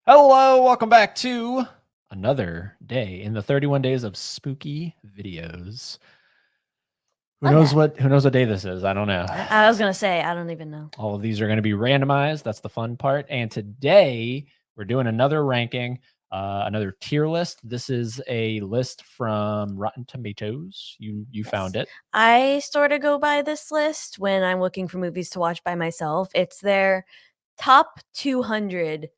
Hello, welcome back to another day in the 31 days of spooky videos. Who Love knows that. what day this is? I don't know. I was gonna say I don't even know. All of these are going to be randomized. That's the fun part. And today we're doing another ranking, another tier list. This is a list from Rotten Tomatoes. You found Yes. it. I sort of go by this list when I'm looking for movies to watch by myself. It's their top 200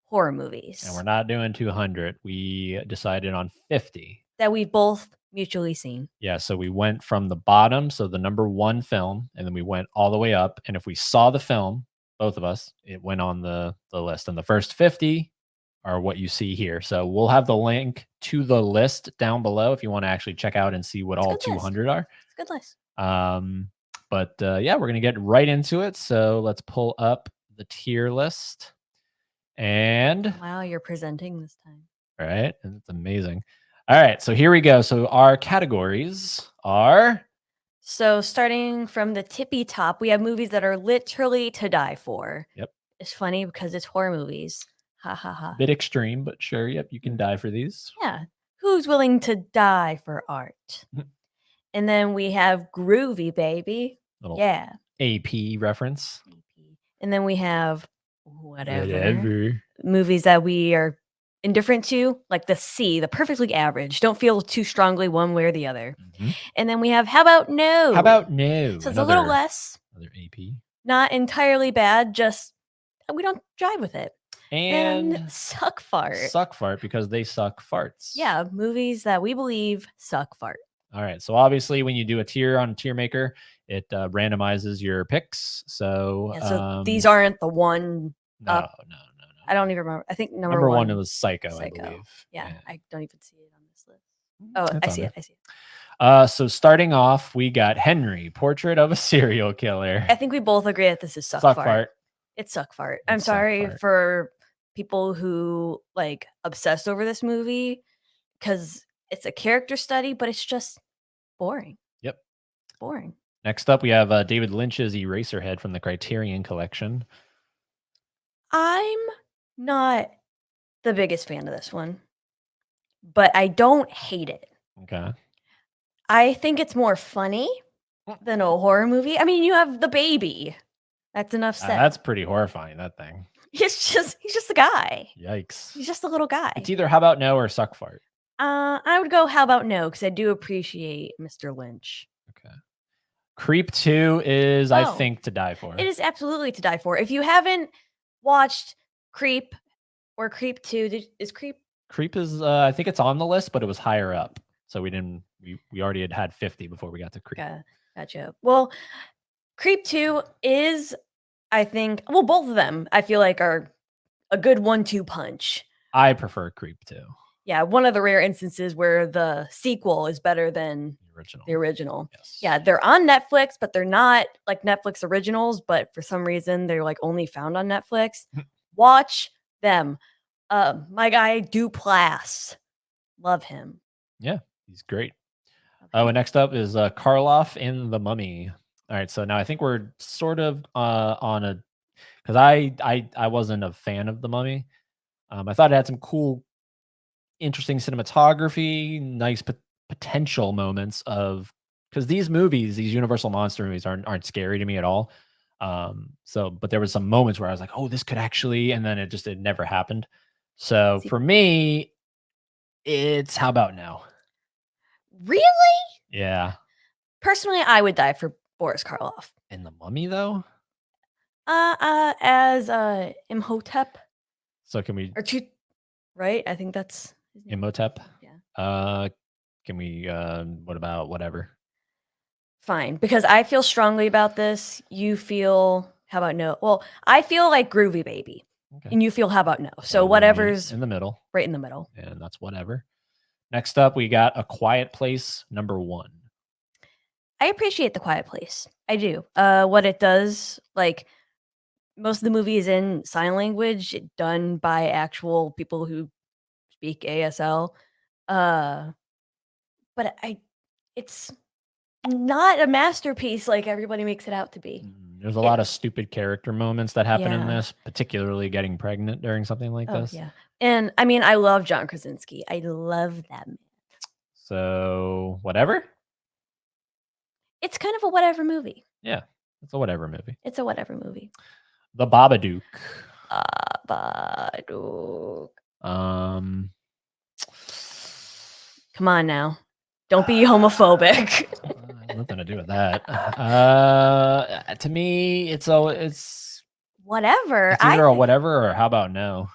horror And movies we're not doing 200. We decided on 50. that we've both mutually seen. Yeah, so we went from the bottom, so the number one film, and then we went all the way up. And if we saw the film, both of us, it went on the list. And the first 50 are what you see here. So we'll have the link to the list down below if you want to actually check out and see what It's a all good list. 200 are. It's a good list. Yeah, we're gonna get right into it. So let's pull up the tier list. And Wow, you're presenting this time. right, and it's amazing. All right, so here we go. So our categories are So starting from the tippy top, we have movies that are literally to die for. yep. It's funny because it's horror movies. Ha ha ha. Bit extreme, but sure. Yep, you can die for these. Yeah. Who's willing to die for art? And then we have Groovy Baby. Little Yeah. AP reference. And then we have whatever movies that we are indifferent to, like The Sea, the perfectly average. Don't feel too strongly one way or the other. Mhm. And then we have How About No? How about no? So it's a little less, Another AP. not entirely bad, just we don't jive with it. And Suck Fart. suck fart because they suck farts. Yeah, movies that we believe suck fart. All right. So obviously, when you do a tier on Tier Maker, it randomizes your picks. So, Yeah, so these aren't the one no, up. no. I don't even remember. I think Number one was Psycho, I believe. Yeah, I don't even see it on this list. Oh, It's I on see there. it. I see it. So starting off, we got Henry, Portrait of a Serial Killer. I think we both agree that this is suck fart. It's suck fart. I'm It's suck sorry fart. for people who like obsessed over this movie because it's a character study, but it's just boring. Yep. Boring. Next up, we have David Lynch's Eraserhead from the Criterion Collection. I'm not the biggest fan of this one, but I don't hate it. Okay. I think it's more funny than a horror movie. I mean, you have the baby. That's enough said. That's pretty horrifying, that thing. he's just a guy. Yikes. He's just a little guy. It's either How About No or Suck Fart. I would go How About No because I do appreciate Mr. Lynch. Okay. Creep 2 is, I think, to die for. It is absolutely to die for. If you haven't watched Creep or Creep 2, is Creep? Creep is, I think it's on the list, but it was higher up. So we already had 50 before we got to Creep. Gotcha. Well, Creep 2 is, I think, well, both of them I feel like are a good 1-2 punch. I prefer Creep 2. Yeah, one of the rare instances where the sequel is better than the original. Yes. Yeah, they're on Netflix, but they're not like Netflix originals, but for some reason they're like only found on Netflix. Watch them. My guy Duplass. Love him. Yeah, he's great. Oh, and next up is Karloff in The Mummy. All right, so now I think we're sort of on a, because I wasn't a fan of The Mummy. I thought it had some cool, interesting cinematography, nice potential moments of, because these movies, these Universal monster movies, aren't scary to me at all. But there was some moments where I was like, oh, this could actually, and then it never happened. So for me, it's How About No? Really? Yeah. Personally, I would die for Boris Karloff. In The Mummy, though? As Imhotep. So can we, Or two, right? I think that's his name. Imhotep? Yeah. Can we, what about whatever? Fine, because I feel strongly about this. You feel, How About No? Well, I feel like Groovy Baby. Okay. And you feel How About No? So whatever's in the middle. Right in the middle. And that's whatever. Next up, we got A Quiet Place, number 1. I appreciate The Quiet Place. I do. What it does, like most of the movie is in sign language done by actual people who speak ASL. But it's not a masterpiece like everybody makes it out to be. There's a lot of stupid character moments that happen in Yeah. this, particularly getting pregnant during something like Oh this. yeah, and I mean, I love John Krasinski. I love that man. So whatever. It's kind of a whatever movie. Yeah, it's a whatever movie. It's a whatever movie. The Babadook. Babadook. Um, Come on now, don't be homophobic. nothing to do with that. To me, it's Whatever. either a whatever or how about no.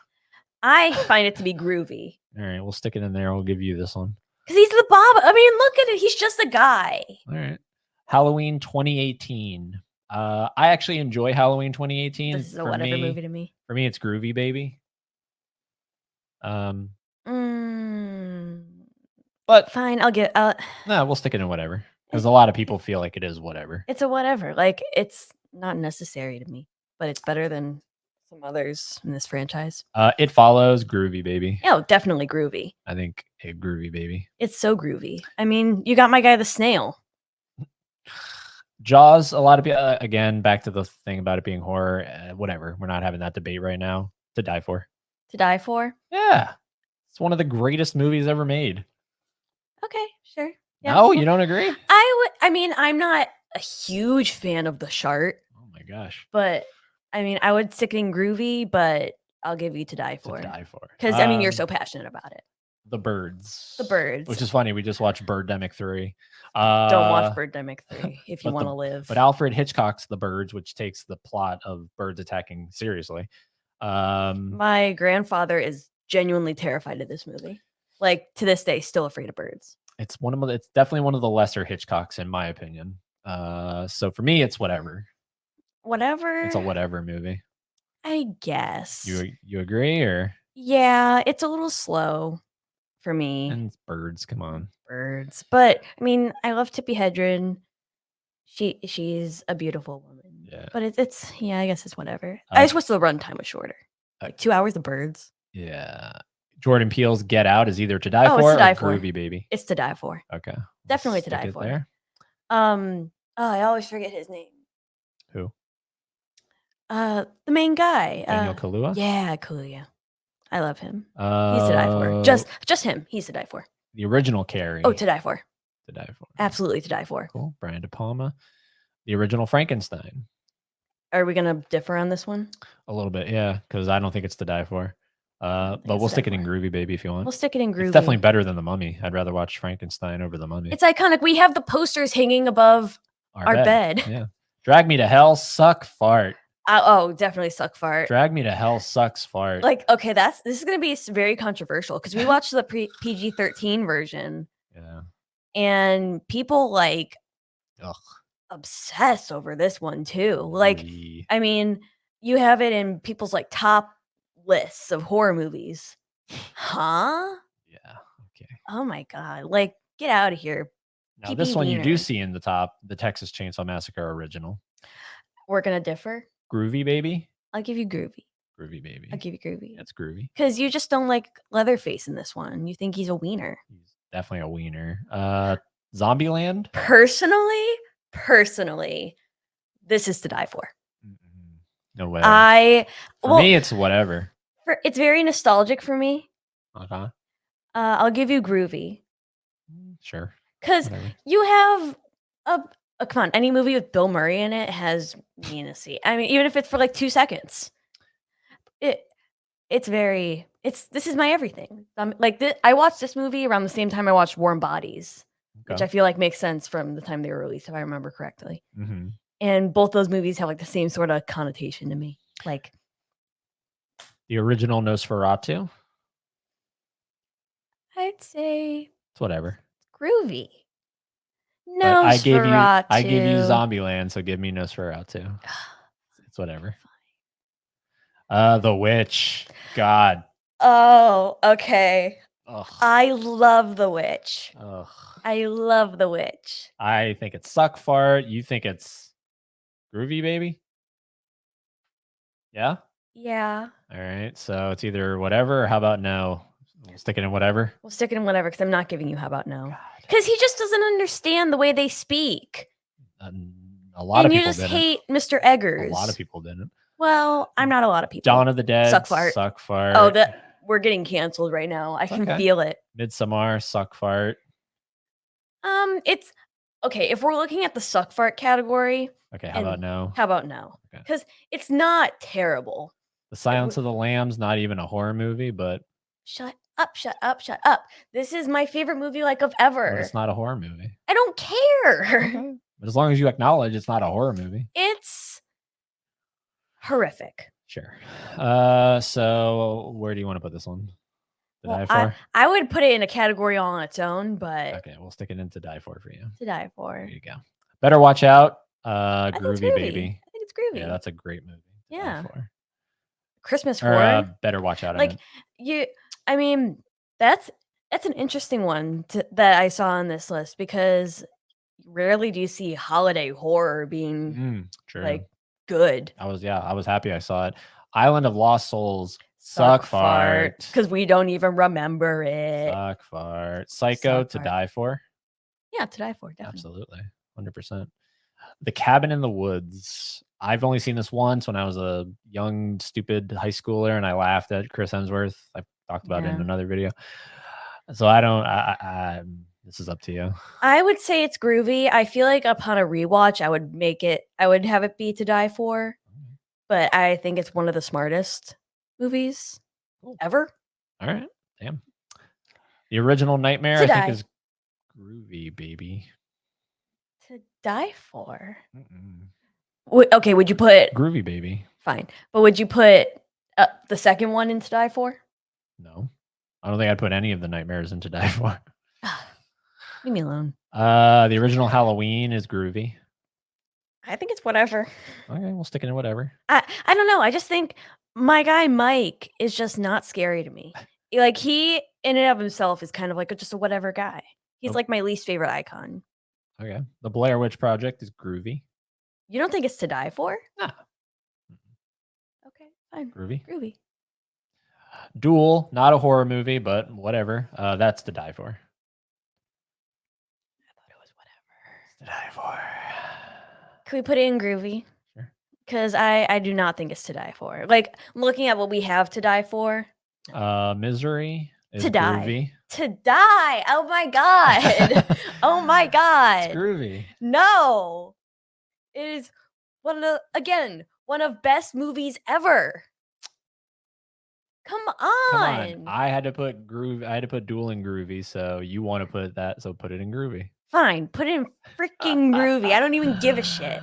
I find it to be groovy All right, we'll stick it in there. We'll give you this one. because he's the Bob. I mean, look at it. He's just a guy. All right, Halloween 2018. I actually enjoy Halloween 2018. This is a whatever movie to me. For me, it's groovy, baby. But Fine, I'll get. no, we'll stick it in whatever because a lot of people feel like it is whatever. It's a whatever. Like it's not necessary to me, but it's better than some others in this franchise. It Follows, groovy, baby. Oh, definitely groovy. I think a groovy, baby. It's so groovy. I mean, you got my guy the snail. Jaws, a lot of people, again, back to the thing about it being horror, whatever. We're not having that debate right now. To Die For. To Die For. Yeah. It's one of the greatest movies ever made. Okay, sure. Yeah. No, you don't agree? I mean, I'm not a huge fan of the Shart, Oh my gosh. but I mean, I would stick in groovy, but I'll give you To Die To For. Die For. Because I mean, you're so passionate about it. The Birds. The Birds. Which is funny. We just watched Birdemic 3. Don't watch Birdemic 3 if you but want the- to live. But Alfred Hitchcock's The Birds, which takes the plot of birds attacking seriously. My grandfather is genuinely terrified of this movie. Like to this day, still afraid of birds. It's definitely one of the lesser Hitchcocks in my opinion. So for me, it's whatever. Whatever. It's a whatever movie. I guess. You agree or? Yeah, it's a little slow for me. And it's birds, come on. Birds, but I mean, I love Tippi Hedren. She's a beautiful woman. Yeah. But it's yeah, I guess it's whatever. I just wish the runtime was shorter. Like 2 hours of birds. Yeah. Jordan Peele's Get Out is either To Die Oh, it's For To Die or For. Groovy Baby. It's To Die For. Okay. We'll Definitely To stick Die it For. there. Oh, I always forget his name. Who? The main guy. Daniel Kaluuya? Yeah, Kaluuya. I love him. He's To Die For. Just him. He's To Die For. The original Carrie. Oh, To Die For. To Die For. Absolutely To Die For. Cool. Brian De Palma. The original Frankenstein. Are we gonna differ on this one? A little bit, yeah, because I don't think it's To Die For. But it's we'll To stick Die it in For. Groovy Baby if you want. We'll stick it in groovy. It's definitely better than The Mummy. I'd rather watch Frankenstein over The Mummy. It's iconic. We have the posters hanging above our bed. Yeah. Drag Me to Hell, Suck Fart. Oh, definitely Suck Fart. Drag Me to Hell, Sucks Fart. Like, okay, this is gonna be very controversial because we watched the PG-13 version. Yeah. And people like Ugh. obsess over this one too. Like, Yee. I mean, you have it in people's like top lists of horror movies. Huh? Yeah. Okay. Oh my god. Like, get out of here. Now, PP this one you do Wiener. see in the top, the Texas Chainsaw Massacre original. We're gonna differ. Groovy Baby. I'll give you groovy. Groovy Baby. I'll give you groovy. That's groovy. Because you just don't like Leatherface in this one. You think he's a wiener. He's definitely a wiener. Zombieland. Personally, this is To Die For. Mm-mm. No way. For Well, me, it's whatever. it's very nostalgic for me. Okay. I'll give you groovy. Sure. Because Whatever. you have come on, any movie with Bill Murray in it has me in a seat. I mean, even if it's for like 2 seconds. This is my everything. I watched this movie around the same time I watched Warm Bodies, which Okay. I feel like makes sense from the time they were released, if I remember correctly. Mm-hmm. And both those movies have like the same sort of connotation to me. Like, The original Nosferatu. I'd say It's whatever. groovy. But No, I gave you Zombieland, so give me Nosferatu. It's whatever. The Witch. God. Oh, okay. Ugh. I love The Witch. Ugh. I love The Witch. I think it's Suck Fart. You think it's Groovy Baby? Yeah? Yeah. All right. So it's either whatever or how about no? We'll stick it in whatever. We'll stick it in whatever because I'm not giving you how about no. God. Because he just doesn't understand the way they speak. A lot and of you people just didn't. hate Mr. A Eggers. lot of people didn't. Well, I'm not a lot of people. Dawn of the Dead, Suck fart. suck fart. Oh, we're getting canceled right now. I can okay. feel it. Midsommar, suck fart. It's okay if we're looking at the suck fart category. Okay, how about no? How about no? Okay. Because it's not terrible. The Silence of the Lambs, not even a horror movie, but Shut up, shut up, shut up. This is my favorite movie like of but ever. it's not a horror movie. I don't care. Okay. But as long as you acknowledge it's not a horror movie. It's horrific. Sure. So where do you want to put this one? To Die For? I would put it in a category all on its own, but Okay, we'll stick it in To Die For you. To Die For. There you go. Better Watch Out. I think it's Groovy Baby. I think it's groovy. Yeah, that's a great movie. To Die Yeah. For. Christmas Or horror. Better Watch Out. Like I mean, that's an interesting one that I saw on this list because rarely do you see holiday horror being true. like good. I was happy I saw it. Island of Lost Souls. Suck fart. Because we don't even remember it. Suck fart. Psycho. Suck To fart. Die For. Yeah, To Die For. Definitely. Absolutely. 100%. The Cabin in the Woods. I've only seen this once when I was a young, stupid high schooler and I laughed at Chris Hemsworth. I've talked about it in another video. So this is up to you. I would say it's groovy. I feel like upon a rewatch, I would have it be To Die For. But I think it's one of the smartest movies ever. All right. Damn. The Original Nightmare, I think, is groovy, baby. To Die For. Okay, would you put groovy, baby? Fine, but would you put the second one in To Die For? No, I don't think I'd put any of the nightmares in To Die For. Leave me alone. The Original Halloween is groovy. I think it's whatever. Okay, we'll stick it in whatever. I don't know. I just think my guy Mike is just not scary to me. Like he in and of himself is kind of like just a whatever guy. He's like my least favorite icon. Okay. The Blair Witch Project is groovy. You don't think it's To Die For? No. Okay, fine. Groovy. Duel, not a horror movie, but whatever. That's To Die For. I thought it was whatever. To Die For. Can we put it in groovy? Sure. Because I do not think it's To Die For. Like looking at what we have To Die For. Misery is To Die. groovy. To Die. Oh my god. Oh my god. It's groovy. No. It is one of best movies ever. Come on. I had to put Duel in groovy, so you want to put that, so put it in groovy. Fine, put it in freaking groovy. I don't even give a shit.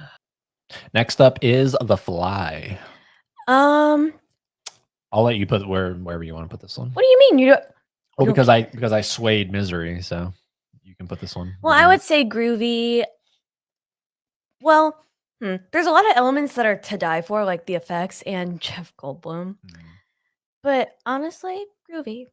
Next up is The Fly. I'll let you put wherever you want to put this one. What do you mean? You don't Well, because I swayed Misery, so you can put this one. Well, I would say groovy. Well, there's a lot of elements that are To Die For, like the effects and Jeff Goldblum. But honestly, groovy.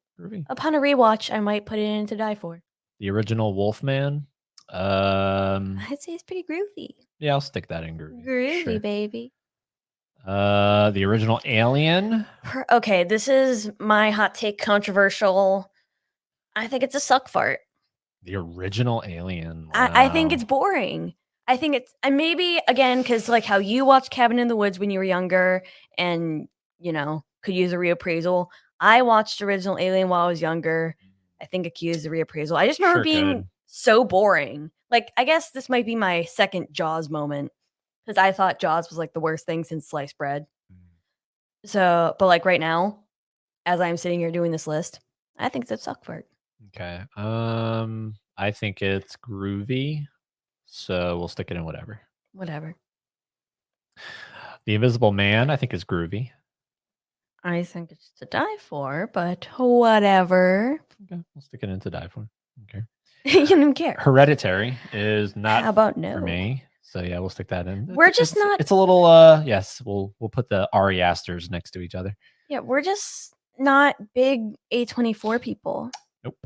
Upon a rewatch, I might put it in To Die For. The Original Wolfman. I'd say it's pretty groovy. Yeah, I'll stick that in groovy. Groovy, baby. The Original Alien. Okay, this is my hot take, controversial. I think it's a suck fart. The Original Alien. Wow. I think it's boring. I think it's maybe again because like how you watched Cabin in the Woods when you were younger and could use a reappraisal. I watched Original Alien while I was younger. I think it could use a reappraisal. I just remember being so boring. Like I guess this might be my second Jaws moment because I thought Jaws was like the worst thing since sliced bread. So, but like right now, as I'm sitting here doing this list, I think it's a suck fart. Okay. I think it's groovy. So we'll stick it in whatever. Whatever. The Invisible Man, I think, is groovy. I think it's To Die For, but whatever. Okay, we'll stick it in To Die For. Okay. You don't even care. Hereditary is not How about no? for me. So yeah, we'll stick that in. We're just not. It's a little. Yes, we'll put the Ari Asters next to each other. Yeah, we're just not big A24 people. Nope.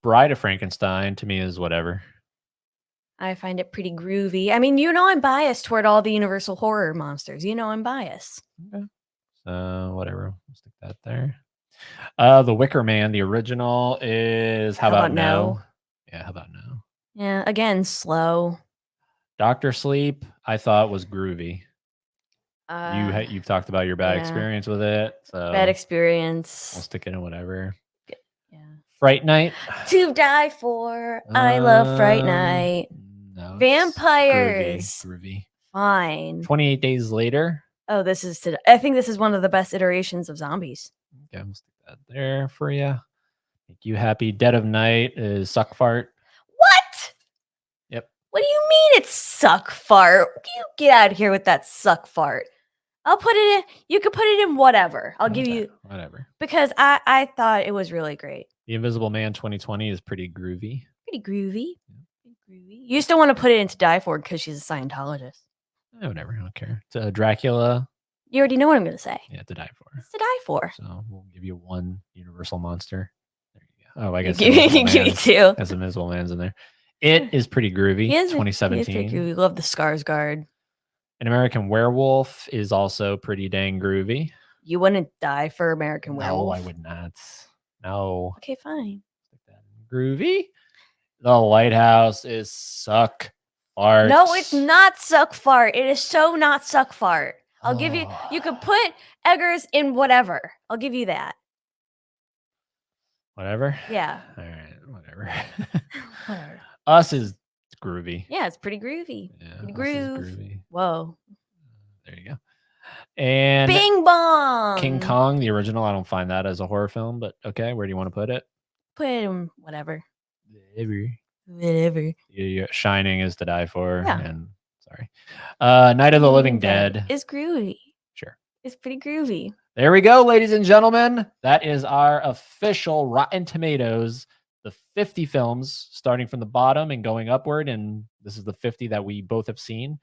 Bride of Frankenstein to me is whatever. I find it pretty groovy. I mean, I'm biased toward all the Universal horror monsters. I'm biased. Okay. So whatever. We'll stick that there. The Wicker Man, the original is how about no? Yeah, how about no? Yeah, again, slow. Doctor Sleep, I thought was groovy. Uh, You've talked about your bad yeah. experience with it, so bad we'll experience. stick it in whatever. Yeah. Fright Night. To Die For. I love Fright Um, Night. No, it's Vampires. Groovy. Fine. 28 Days Later. Oh, this is I think this is one of the best iterations of zombies. Okay, we'll stick that there for you. Make you happy. Dead of Night is Suck Fart. What? Yep. What do you mean it's suck fart? You get out of here with that suck fart. I'll put it in. You could put it in whatever. I'll give you whatever. because I thought it was really great. The Invisible Man 2020 is pretty groovy. Pretty groovy. Pretty groovy. You still want to put it into Die For because she's a Scientologist. Whatever. I don't care. Dracula. You already know what I'm going to say. Yeah, To Die For. It's To Die For. So we'll give you one Universal monster. There you go. Oh, I guess you give me two. As Invisible Man's in there. It is pretty groovy. 2017. We love the Skarsgård. An American Werewolf is also pretty dang groovy. You wouldn't die for American Werewolf? No, I would not. No. Okay, fine. Groovy. The Lighthouse is suck fart. No, it's not suck fart. It is so not suck fart. I'll give you. You could put Eggers in whatever. I'll give you that. Whatever. Yeah. All right. Whatever. Whatever. Us is groovy. Yeah, it's pretty groovy. Yeah, Pretty Us is groove. groovy. Whoa. There you go. And Bing Bong. King Kong, the original. I don't find that as a horror film, but okay. Where do you want to put it? Put it in whatever. Whatever. Shining is To Die For. Yeah. And sorry. Night of the Living Dead is groovy. Sure. It's pretty groovy. There we go, ladies and gentlemen. That is our official Rotten Tomatoes, the 50 films starting from the bottom and going upward. And this is the 50 that we both have seen.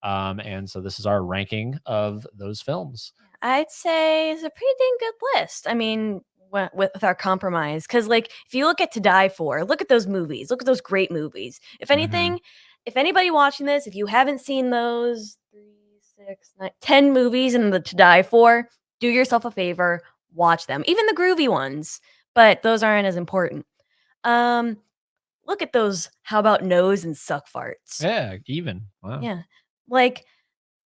And so this is our ranking of those films. I'd say it's a pretty dang good list. I mean, with our compromise, because like if you look at To Die For, look at those movies, look at those great movies. If anything, if anybody watching this, if you haven't seen those 3, 6, 9, 10 movies in the To Die For, do yourself a favor, watch them, even the groovy ones, but those aren't as important. Look at those. How about Nose and Suck Farts? Yeah, even. Wow. Yeah, like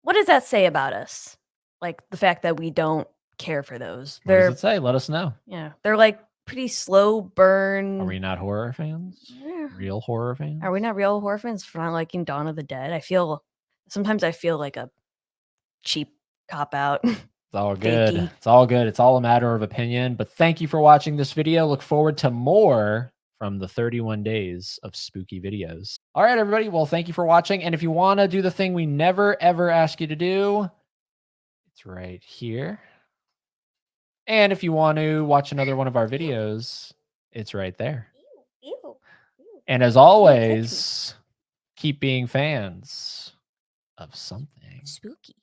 what does that say about us? Like the fact that we don't care for those. What does it say? Let us know. Yeah, they're like pretty slow burn. Are we not horror fans? Yeah. Real horror fans? Are we not real horror fans for not liking Dawn of the Dead? Sometimes I feel like a cheap cop out. It's all good. Fakey. It's all good. It's all a matter of opinion. But thank you for watching this video. Look forward to more from the 31 days of spooky videos. All right, everybody. Well, thank you for watching. And if you want to do the thing we never, ever ask you to do, it's right here. And if you want to watch another one of our videos, it's right there. Ew. And as always, keep being fans of something Spooky.